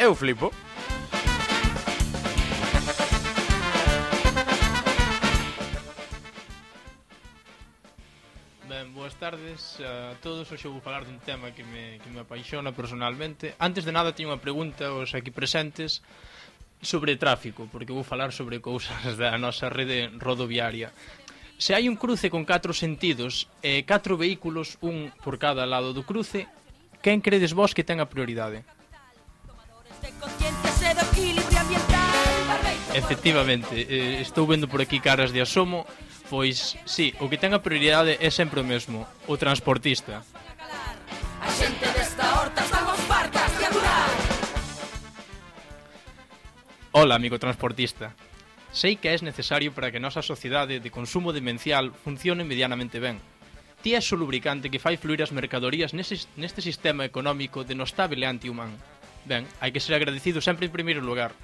Eu flipo. Ben, boas tardes a todos. Hoxe vou falar dun tema que me apaixona personalmente. Antes de nada, teño unha pregunta aos aquí presentes sobre tráfico, porque vou falar sobre cousas da nosa rede rodoviaria. Se hai un cruce con 4 sentidos e 4 vehículos, un por cada lado do cruce, quen credes vos que ten a prioridade? Efectivamente, estou vendo por aquí caras de asomo. Pois, sí, o que ten a prioridade é sempre o mesmo, o transportista. A xente desta horta estamos fartas de apurar. Hola, amigo transportista. Sei que és necesario para que a nosa sociedade de consumo demencial funcione medianamente ben. Ti és o lubricante que fai fluir as mercadorías neste sistema económico denostable e antihumán. Ben, hai que ser agradecido sempre en primeiro lugar.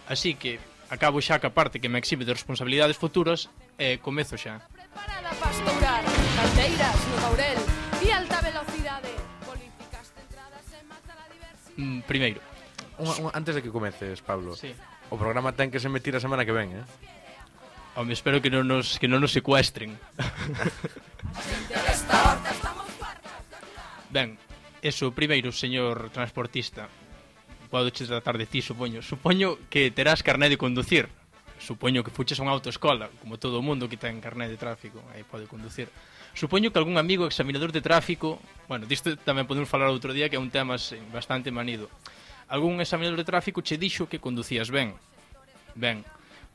Así que acabo xa ca parte que me exime de responsabilidades futuras e comezo xa. Preparada para estourar, caldeiras no Caurel e alta velocidade, políticas centradas en matar a diversidade. Primeiro, Antes de que comeces, Pablo, sí. O programa ten que se emitir a semana que ven, Home, espero que non nos secuestren. Ben, eso, primeiro, señor transportista, podes tratar de ti, supoño. Supoño que terás carné de conducir. Supoño que fuches a unha autoescola, como todo o mundo que ten carné de tráfico, aí pode conducir. Supoño que algún amigo examinador de tráfico, bueno, disto tamén podemos falar outro día, que é un tema bastante manido. Algún examinador de tráfico che dixo que conducías ben. Ben,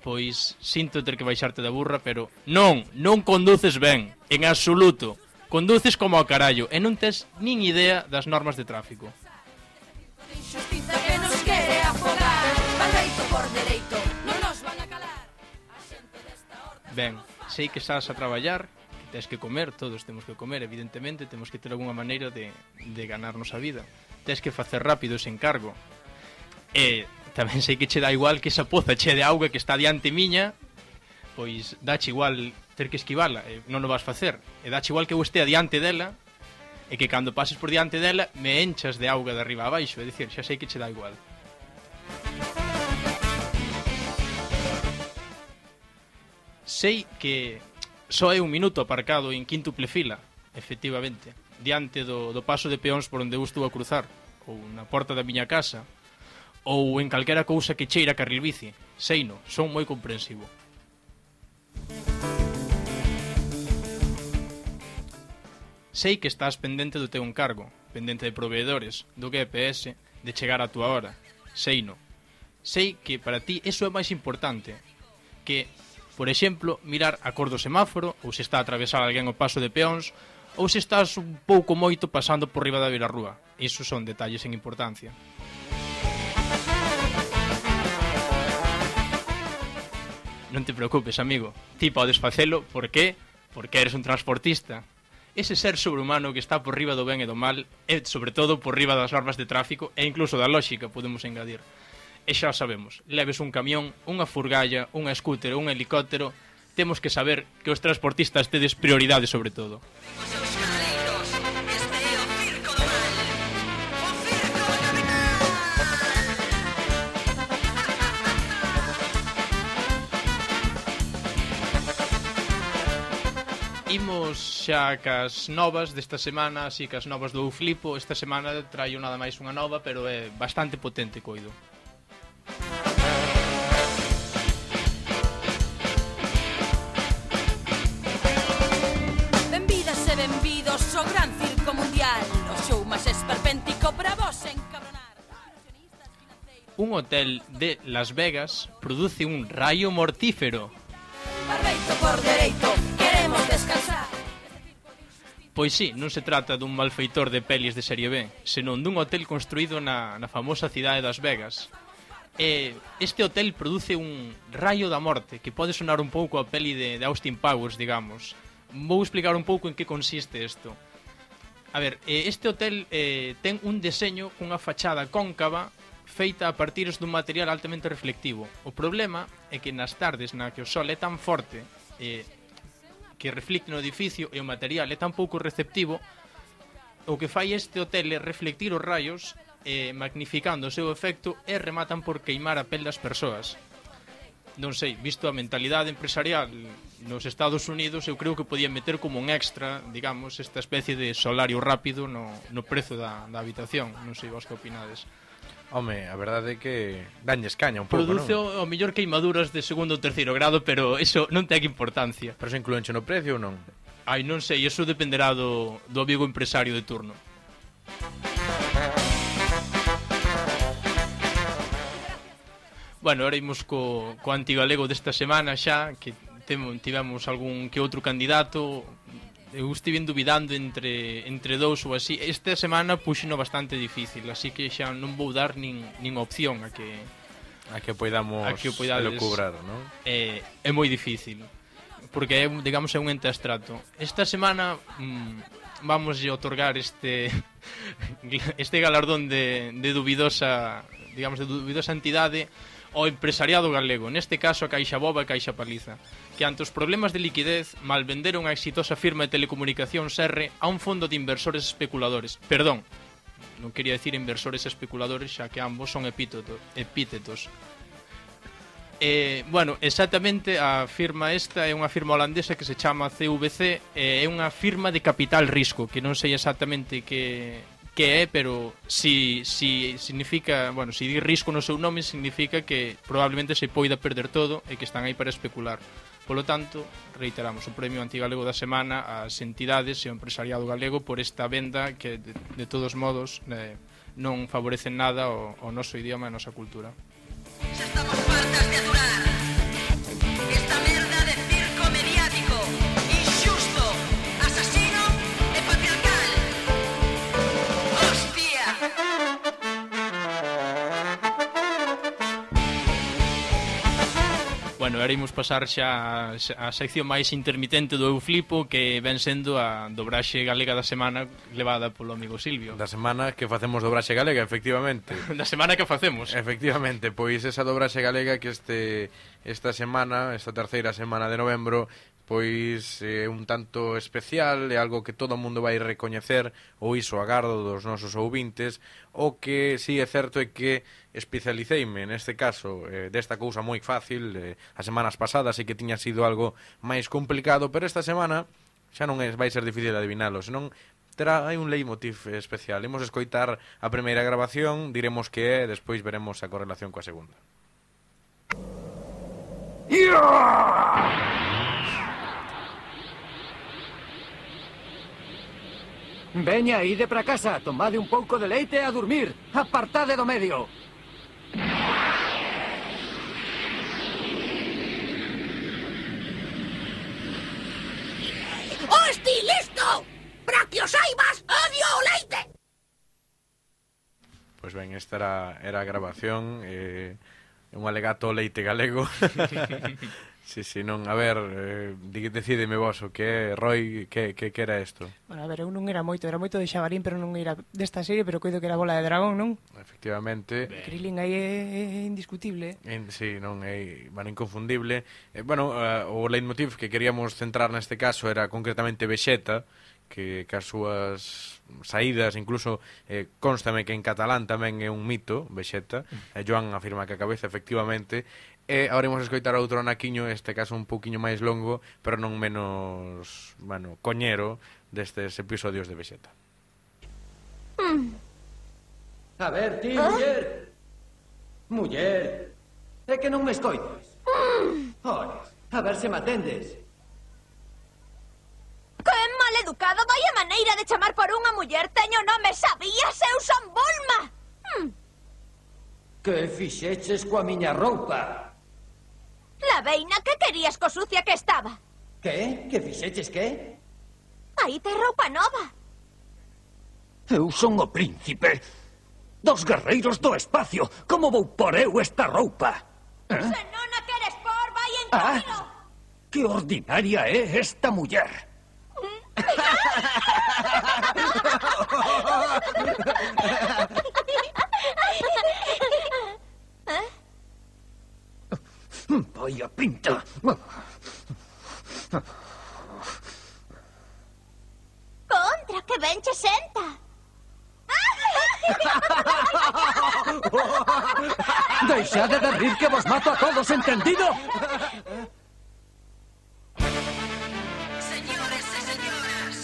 pois sinto ter que baixarte da burra, pero non conduces ben, en absoluto. Conduces como ao carallo e non tes nin idea das normas de tráfico. Ben, sei que estás a traballar, que tens que comer, todos temos que comer, evidentemente, temos que ter alguna maneira de ganarnos a vida. Tens que facer rápido ese encargo. E tamén sei que che dá igual que esa poza che de auga que está diante miña, pois dache igual ter que esquivala, e non o vas facer. E dache igual que eu este adiante dela, e que cando pases por diante dela me enchas de auga de arriba a baixo, é dicir, xa sei que che dá igual. Sei que só é un minuto aparcado en quíntuple fila, efectivamente, diante do paso de peóns por onde eu estou a cruzar, ou na porta da miña casa, ou en calquera cousa que cheira carril bici. Seino, son moi comprensivo. Sei que estás pendente do teu encargo, pendente de proveedores, do GPS, de chegar a túa hora. Seino. Sei que para ti eso é máis importante que, por exemplo, mirar a cor do semáforo, ou se está a atravesar alguén o paso de peóns, ou se estás un pouco moito pasando por riba da beirarrúa. Iso son detalles en importancia. Non te preocupes, amigo. Ti podes facelo, por qué? Porque eres un transportista. Ese ser sobrehumano que está por riba do ben e do mal, e sobre todo por riba das normas de tráfico e incluso da lógica, podemos engadir. E xa sabemos, leves un camión, unha furgalla, unha scooter ou un helicóptero, temos que saber que os transportistas tedes prioridade sobre todo. Imos xa cas novas desta semana, así cas novas do Flipo. Esta semana traio nada máis unha nova, pero é bastante potente, coido. Benvidas e benvidos ao gran circo mundial, o show máis esperpéntico para vos encabronar. Un hotel de Las Vegas produce un rayo mortífero. Barbeito por dereito, queremos descansar. Pois sí, non se trata dun malfeitor de pelis de serie B, senón dun hotel construído na famosa cidade das Vegas. E este hotel produce un rayo da morte, que pode sonar un pouco a peli de Austin Powers, digamos. Vou explicar un pouco en que consiste isto. A ver, este hotel ten un deseño cunha fachada cóncava feita a partir dun material altamente reflectivo. O problema é que nas tardes na que o sol é tan forte que reflicte no edificio e o material é tan pouco receptivo, o que fai este hotel é reflectir os raios magnificando o seu efecto e rematan por queimar a pel das persoas. Non sei, visto a mentalidade empresarial nos Estados Unidos, eu creo que podían meter como un extra, digamos, esta especie de solario rápido no prezo da habitación. Non sei vos que opinades. Home, a verdade é que danlles caña un pouco, Produce non? o mellor queimaduras de segundo ou terceiro grado, pero eso non ten importancia. Pero se incluenche no precio ou non? Ai, non sei, eso dependerá do amigo empresario de turno. Bueno, ahora imos co antigalego desta semana xa, que tivemos algún que outro candidato. Eu estive dubidando entre dous ou así. Esta semana puxeno bastante difícil, así que xa non vou dar nin opción a que poidamos elucubrar, non? É moi difícil, porque é, digamos, é un ente abstracto. Esta semana vamos a otorgar este galardón de dubidosa, digamos, de dubidosa entidade ao empresariado galego, neste caso a Caixa Boba e Caixa Paliza, que ante os problemas de liquidez malvenderon a exitosa firma de telecomunicacións R a un fondo de inversores especuladores. Perdón, non quería decir inversores especuladores, xa que ambos son epítetos. Bueno, exactamente, a firma esta é unha firma holandesa que se chama CVC, é unha firma de capital risco, que non sei exactamente que é, pero si significa, bueno, si di risco no seu nome, significa que probablemente se poida perder todo e que están aí para especular. Polo tanto, reiteramos o premio antigalego da semana ás entidades e ao empresariado galego por esta venda que, de todos modos, non favorecen nada o noso idioma e a nosa cultura. Ya estamos fartas de adorar esta merda de circo mediático, injusto, asesino e patriarcal. ¡Hostia! Bueno, ahora imos pasar xa a sección máis intermitente do Eu Flipo, que ven sendo a dobraxe galega da semana levada polo amigo Silvio. Da semana que facemos dobraxe galega, efectivamente. Da semana que facemos. Efectivamente, pois esa dobraxe galega que esta semana, esta terceira semana de novembro, pois é un tanto especial, é algo que todo o mundo vai recoñecer, ou iso agardo dos nosos ouvintes. O que si é certo é que especialiceime neste caso desta cousa moi fácil. As semanas pasadas sí que tiña sido algo máis complicado, pero esta semana xa non vai ser difícil adivinalo, senón hai un leitmotiv especial. Imos escoitar a primeira grabación, diremos que é, despois veremos a correlación coa segunda. Veña, ide para casa, tomade un pouco de leite e a dormir. Apartade do medio. ¡Hosti, listo! ¡Para que os saibas, odio o leite! Pois ben, esta era a grabación, un alegato ao leite galego. Sí, non, a ver, decídeme vos o que é, Roy, que era isto? Bueno, a ver, eu non era moito de Xabarín, pero non era desta serie, pero coido que era Bola de Dragón, non? Efectivamente. Krillin aí é indiscutible. Sí, non, é inconfundible. Bueno, o leitmotiv que queríamos centrar neste caso era concretamente Vexeta, que as súas saídas, incluso constame que en catalán tamén é un mito, Vexeta. Joan afirma que a cabeza, efectivamente. E agora imos escoitar outro anaquiño, este caso un pouquiño máis longo, pero non menos, bueno, coñero destes episodios de Vexeta. A ver, ti, muller. Muller. É que non me escoitas. Ora, a ver se me atendes. Que maleducado, vaya maneira de chamar por unha muller. Teño nome, sabías? Eu son Bulma. Que fixeches coa miña roupa? La veina, que querías co sucia que estaba? Que? Que fixeches que? Aí te roupa nova. Eu son o príncipe dos guerreiros do espacio. Como vou por eu esta roupa? Se non a queres por, vai en camino. Que ordinaria é esta muller. Vaya pinta. Contra, que ben che senta. Deixade de rir que vos mato a todos, entendido? Señores e señoras.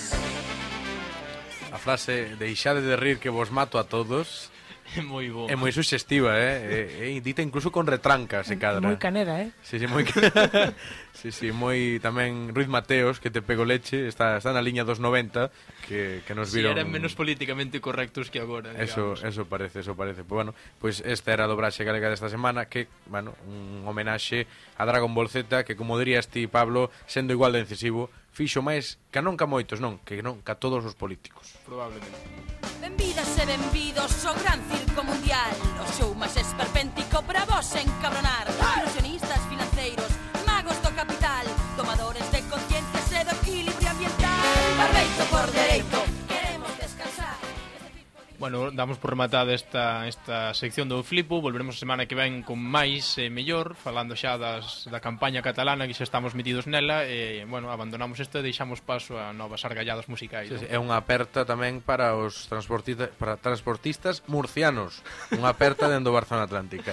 A frase deixade de rir que vos mato a todos É moi bo. é moi suxestiva, dita incluso con retranca se cadra. Moi caneda, Sí, moi sí, moi tamén Ruiz Mateos, que te pego leche, está na liña dos 90, que nos Si viron... eran menos políticamente correctos que agora, digamos. Eso parece. Pois esta era a dobraxe galega desta semana, que, un homenaxe a Dragon Ball Z, que, como dirías ti, Pablo, sendo igual de incisivo, fixo máis que non ca moitos, que a todos os políticos. Probablemente. Benvidas e benvidos ao gran circo mundial. O show máis esperpéntico para vos encabronar. Ilusionistas financeiros, magos do capital, domadores de conciencias e do equilibrio ambiental. Barbeito por dereito, queremos descansar. Bueno, damos por rematada esta sección do Flipo. Volveremos a semana que ven con máis e mellor, falando xa da campaña catalana, que xa estamos metidos nela. E, bueno, abandonamos isto e deixamos paso a novas argalladas musicais. Sí, é unha aperta tamén para os transportistas murcianos, unha aperta dentro do Barcelona Atlántica.